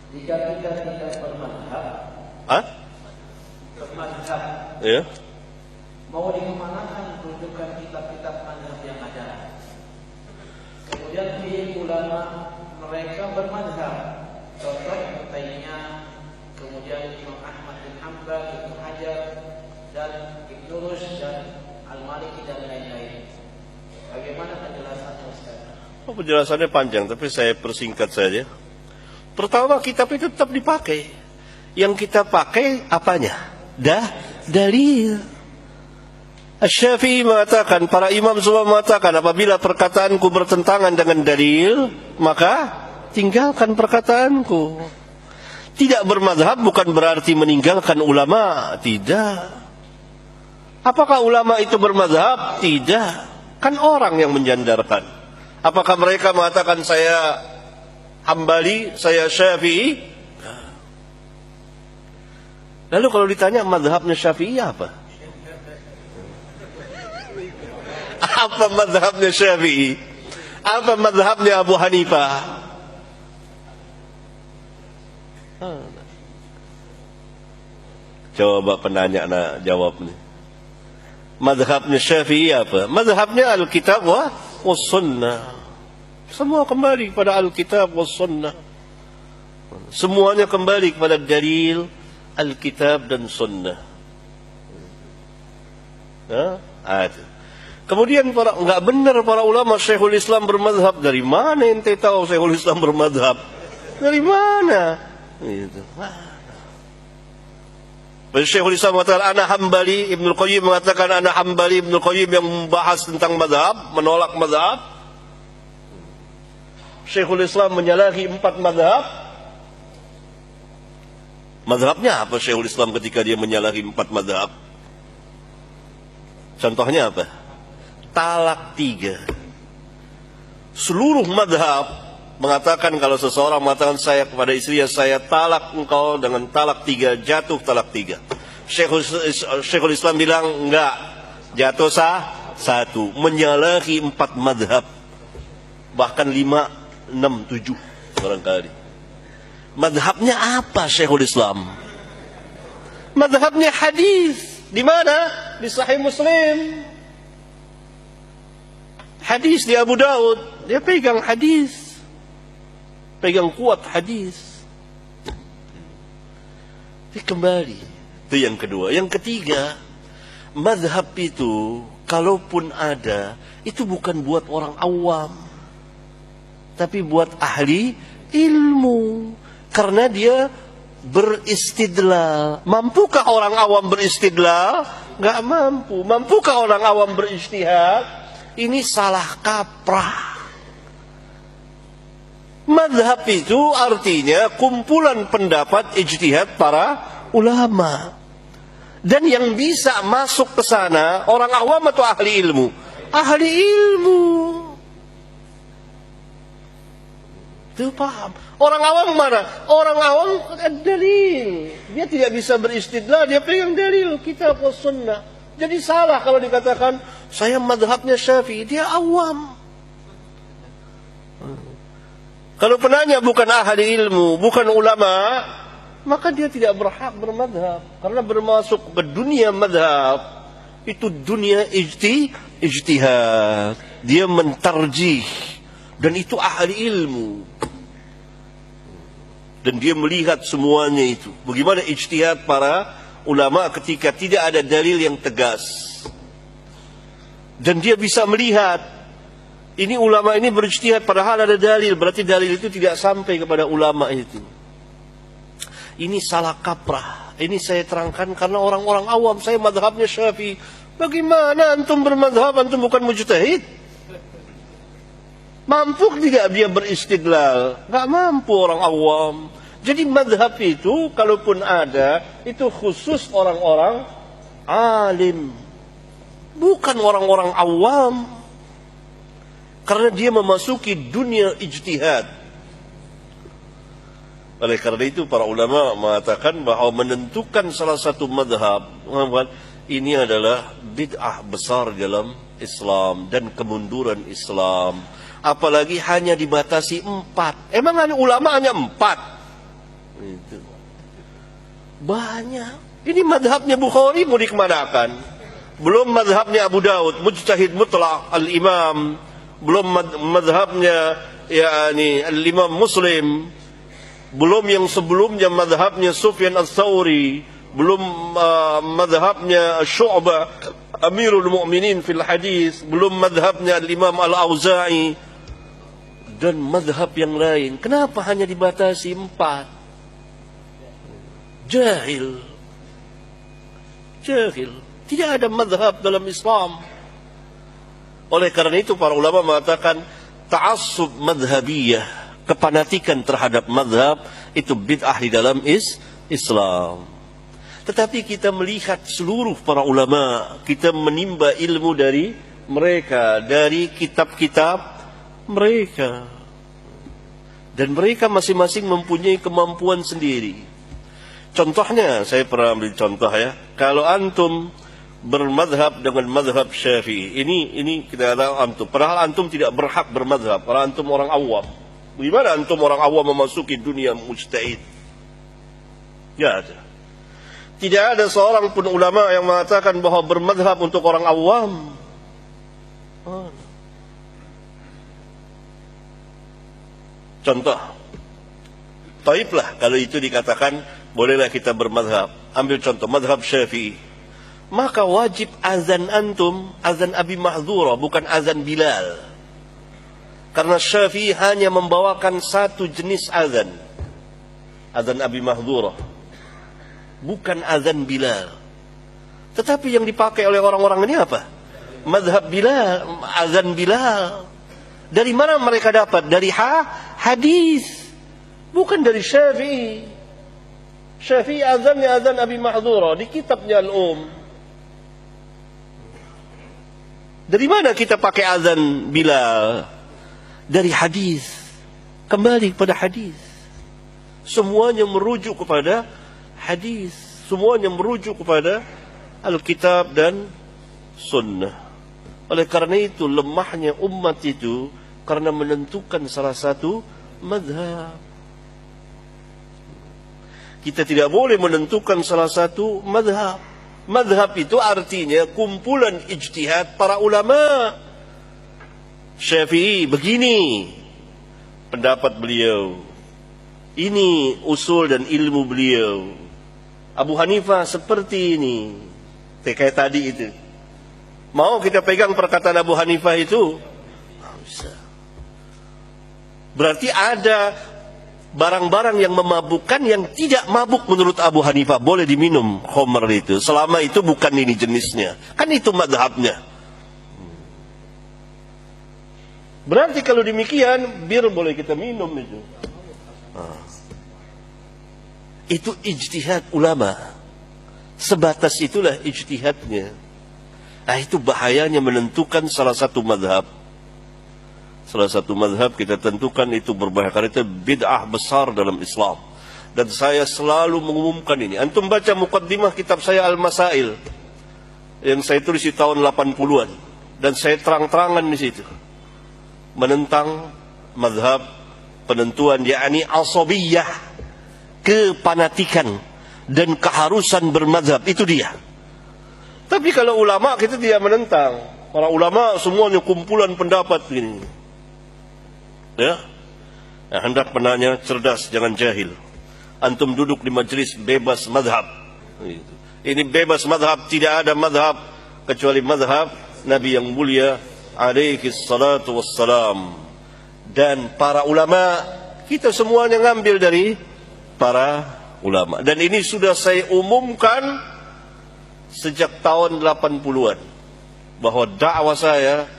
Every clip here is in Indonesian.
Jika kita tidak bermadhab, Ya. mau dikemanakan rujukan kitab-kitab madhab yang ada? Kemudian di ulama mereka bermadhab, contoh Ibnu Taimiyah, kemudian Imam Ahmad bin Hanbal, Ibnu Hajar, dan Ibnu Rushd dan Al-Maliki dan lain-lain. Bagaimana penjelasannya Ustaz? Penjelasannya panjang, tapi saya persingkat saja. Pertama, kitab itu tetap dipakai. Yang kita pakai apanya? Dalil. Asy-Syafi'i mengatakan, para imam semua mengatakan, apabila perkataanku bertentangan dengan dalil, maka tinggalkan perkataanku. Tidak bermadzhab bukan berarti meninggalkan ulama, tidak. Apakah ulama itu bermadzhab? Tidak. Kan orang yang menjandarkan. Apakah mereka mengatakan saya Hambali, saya Syafi'i? Lalu kalau ditanya mazhabnya Syafi'i apa? Apa mazhabnya Syafi'i? Apa mazhabnya Abu Hanifah? Coba penanya nak jawab nih. Mazhabnya Syafi'i apa? Mazhabnya Alkitab wa Sunnah. Semua kembali kepada Alkitab wa Sunnah. Semuanya kembali kepada dalil Alkitab dan Sunnah. Kemudian enggak benar para ulama Syekhul Islam bermadzhab. Dari mana ente tahu Syekhul Islam bermadzhab? Dari mana? Gitu. Syekhul Islam mengatakan ana Hambali, Ibnu Qayyim mengatakan ana Hambali, Ibnu Qayyim yang membahas tentang mazhab, menolak mazhab. Syekhul Islam menyalahi 4 mazhab. Mazhabnya apa Syekhul Islam ketika dia menyalahi 4 mazhab? Contohnya apa? Talak 3. Seluruh mazhab mengatakan kalau seseorang mengatakan saya kepada istrinya, saya talak engkau dengan talak 3, jatuh talak 3. Syekhul Islam bilang enggak, jatuh 1. Menyalahi 4 mazhab, bahkan 5, 6, 7 barangkali. Mazhabnya apa Syekhul Islam? Mazhabnya hadis. Di mana? Di Sahih Muslim. Hadis di Abu Daud, dia pegang hadis. Pegang kuat hadis. Jadi kembali. Itu yang kedua. Yang ketiga, mazhab itu kalaupun ada, itu bukan buat orang awam, tapi buat ahli ilmu. Karena dia beristidlal. Mampukah orang awam beristidlal? Enggak mampu. Mampukah orang awam berijtihad? Ini salah kaprah. Mazhab itu artinya kumpulan pendapat ijtihad para ulama. Dan yang bisa masuk ke sana orang awam atau ahli ilmu? Ahli ilmu. Itu paham. Orang awam mana? Orang awam dalil. Dia tidak bisa beristidlal, dia pegang dalil kitab wa sunnah. Jadi salah kalau dikatakan saya mazhabnya Syafi'i, dia awam. Kalau penanya bukan ahli ilmu, bukan ulama, maka dia tidak berhak bermadhab. Karena bermasuk ke dunia madhab, itu dunia ijtihad. Dia mentarjih. Dan itu ahli ilmu. Dan dia melihat semuanya itu. Bagaimana ijtihad para ulama ketika tidak ada dalil yang tegas. Dan dia bisa melihat, ini ulama ini berijtihad padahal ada dalil, berarti dalil itu tidak sampai kepada ulama itu. Ini salah kaprah. Ini saya terangkan karena orang-orang awam, saya mazhabnya Syafi'i. Bagaimana antum bermazhab, antum bukan mujtahid? Mampu tidak dia beristidlal? Enggak mampu orang awam. Jadi mazhab itu kalaupun ada, itu khusus orang-orang alim. Bukan orang-orang awam. Karena dia memasuki dunia ijtihad. Oleh karena itu para ulama mengatakan bahwa menentukan salah satu mazhab ini adalah bid'ah besar dalam Islam dan kemunduran Islam. Apalagi hanya dibatasi 4. Emang ulama hanya 4? Banyak. Ini madhabnya Bukhari mau dikemanakan? Belum madhabnya Abu Daud, mujtahid mutlaq al-imam. Belum madhabnya al-imam Muslim. Belum yang sebelumnya madhabnya Sufyan al-Thawri. Belum madhabnya Syu'bah, Amirul Mu'minin fil hadis. Belum madhabnya al-imam al-Auza'i. Dan madhab yang lain. Kenapa hanya dibatasi 4? Jahil. Tidak ada madhab dalam Islam. Oleh karena itu para ulama mengatakan ta'assub madhabiyah, kepanatikan terhadap madhab, itu bid'ah di dalam Islam. Tetapi kita melihat seluruh para ulama, kita menimba ilmu dari mereka, dari kitab-kitab mereka. Dan mereka masing-masing mempunyai kemampuan sendiri. Contohnya, saya pernah ambil contoh ya. Kalau antum bermadhab dengan madhab Syafi'i, ini kita tahu antum. Padahal antum tidak berhak bermadhab. Padahal antum orang awam. Bagaimana antum orang awam memasuki dunia mujtahid? Ya ada. Tidak ada seorang pun ulama yang mengatakan bahwa bermadhab untuk orang awam. Contoh. Taiblah kalau itu dikatakan bolehlah kita bermadhab. Ambil contoh madhab Syafi'i. Maka wajib azan antum, azan Abi Mahdzurah, bukan azan Bilal. Karena Syafi'i hanya membawakan satu jenis azan. Azan Abi Mahdzurah. Bukan azan Bilal. Tetapi yang dipakai oleh orang-orang ini apa? Madhab Bilal, azan Bilal. Dari mana mereka dapat? Dari hadis. Bukan dari Syafi'i. Syafi'i azannya azan Abi Mahdzurah di kitabnya Al-Um. Dari mana kita pakai azan Bilal? Dari hadis. Kembali kepada hadis. Semuanya merujuk kepada hadis. Semuanya merujuk kepada Alkitab dan Sunnah. Oleh karena itu lemahnya umat itu karena menentukan salah satu madhab. Kita tidak boleh menentukan salah satu madhab. Madhab itu artinya kumpulan ijtihad para ulama. Syafi'i begini pendapat beliau. Ini usul dan ilmu beliau. Abu Hanifah seperti ini. Kayak tadi itu. Mau kita pegang perkataan Abu Hanifah itu? Tidak bisa. Berarti ada barang-barang yang memabukkan yang tidak mabuk menurut Abu Hanifah boleh diminum khamr itu selama itu bukan ini jenisnya, kan itu madhabnya. Berarti kalau demikian bir boleh kita minum itu. Itu ijtihad ulama, sebatas itulah ijtihadnya. Nah itu bahayanya menentukan salah satu madhab. Salah satu madhab kita tentukan itu berbahaya. Karena itu bid'ah besar dalam Islam. Dan saya selalu mengumumkan ini. Antum baca muqaddimah kitab saya Al-Masail. Yang saya tulis di tahun 80-an. Dan saya terang-terangan di situ. Menentang madhab penentuan. yakni asabiyah. Kepanatikan. Dan keharusan bermadhab. Itu dia. Tapi kalau ulama kita tidak menentang. Para ulama semuanya kumpulan pendapat begini. Ya, hendak penanya cerdas, jangan jahil. Antum duduk di majlis bebas madhab. Ini bebas madhab, tidak ada madhab kecuali madhab Nabi yang mulia alaihi salatu wassalam. Dan para ulama, kita semuanya ngambil dari para ulama. Dan ini sudah saya umumkan sejak tahun 80-an. Bahwa dakwah saya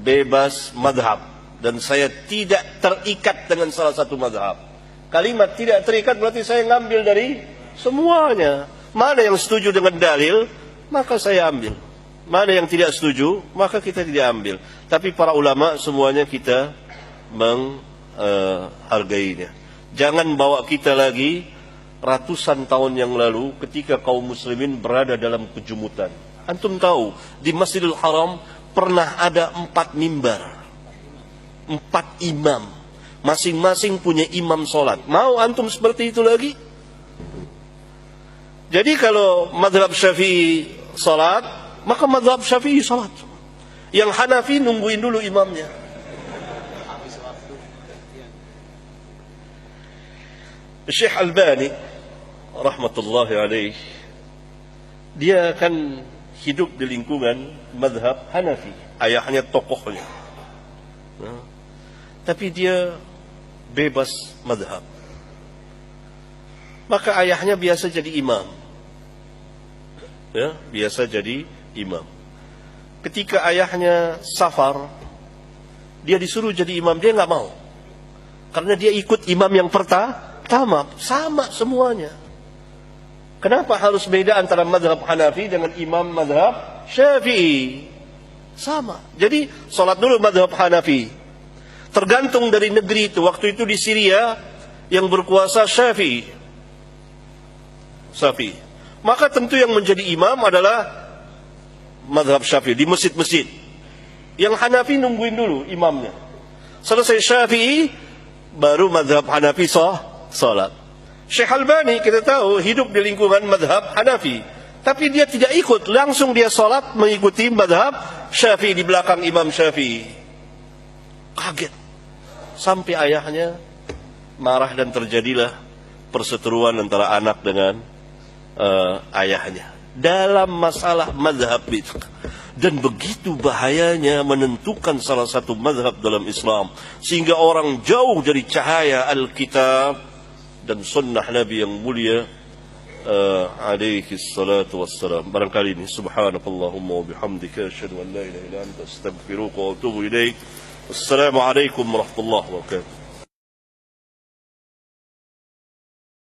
bebas madhab. Dan saya tidak terikat dengan salah satu mazhab. Kalimat tidak terikat berarti saya ngambil dari semuanya. Mana yang setuju dengan dalil, maka saya ambil. Mana yang tidak setuju, maka kita tidak ambil. Tapi para ulama semuanya kita menghargainya. Jangan bawa kita lagi ratusan tahun yang lalu ketika kaum muslimin berada dalam kejumutan. Antum tahu, di Masjidil Haram pernah ada 4 mimbar. 4 imam. Masing-masing punya imam solat. Mau antum seperti itu lagi? Jadi kalau mazhab Syafi'i salat, maka mazhab Syafi'i salat. Yang Hanafi nungguin dulu imamnya. Syekh Albani rahmatullahi alaih, dia kan hidup di lingkungan mazhab Hanafi, ayahnya tokohnya. Nah, tapi dia bebas mazhab. Maka ayahnya biasa jadi imam. Ya, biasa jadi imam. Ketika ayahnya safar, dia disuruh jadi imam, dia nggak mau. Karena dia ikut imam yang pertama, sama semuanya. Kenapa harus beda antara mazhab Hanafi dengan imam mazhab Syafi'i? Sama. Jadi salat dulu mazhab Hanafi. Tergantung dari negeri itu. Waktu itu di Syria yang berkuasa Syafi'i. Maka tentu yang menjadi imam adalah mazhab Syafi'i di masjid-masjid. Yang Hanafi nungguin dulu imamnya. Selesai Syafi'i, baru mazhab Hanafi salat. Syekh Albani kita tahu hidup di lingkungan mazhab Hanafi, tapi dia tidak ikut, langsung dia salat mengikuti mazhab Syafi'i di belakang Imam Syafi'i. Kaget. Sampai ayahnya marah dan terjadilah perseteruan antara anak dengan ayahnya dalam masalah mazhab itu. Dan begitu bahayanya menentukan salah satu mazhab dalam Islam, sehingga orang jauh dari cahaya Alkitab dan sunnah Nabi yang mulia alaihi salatu wassalam. Barangkali ini subhanakallahumma wa bihamdika asyhadu an la ilaha illa anta astaghfiruka wa atubu ilaik. Assalamualaikum warahmatullahi wabarakatuh.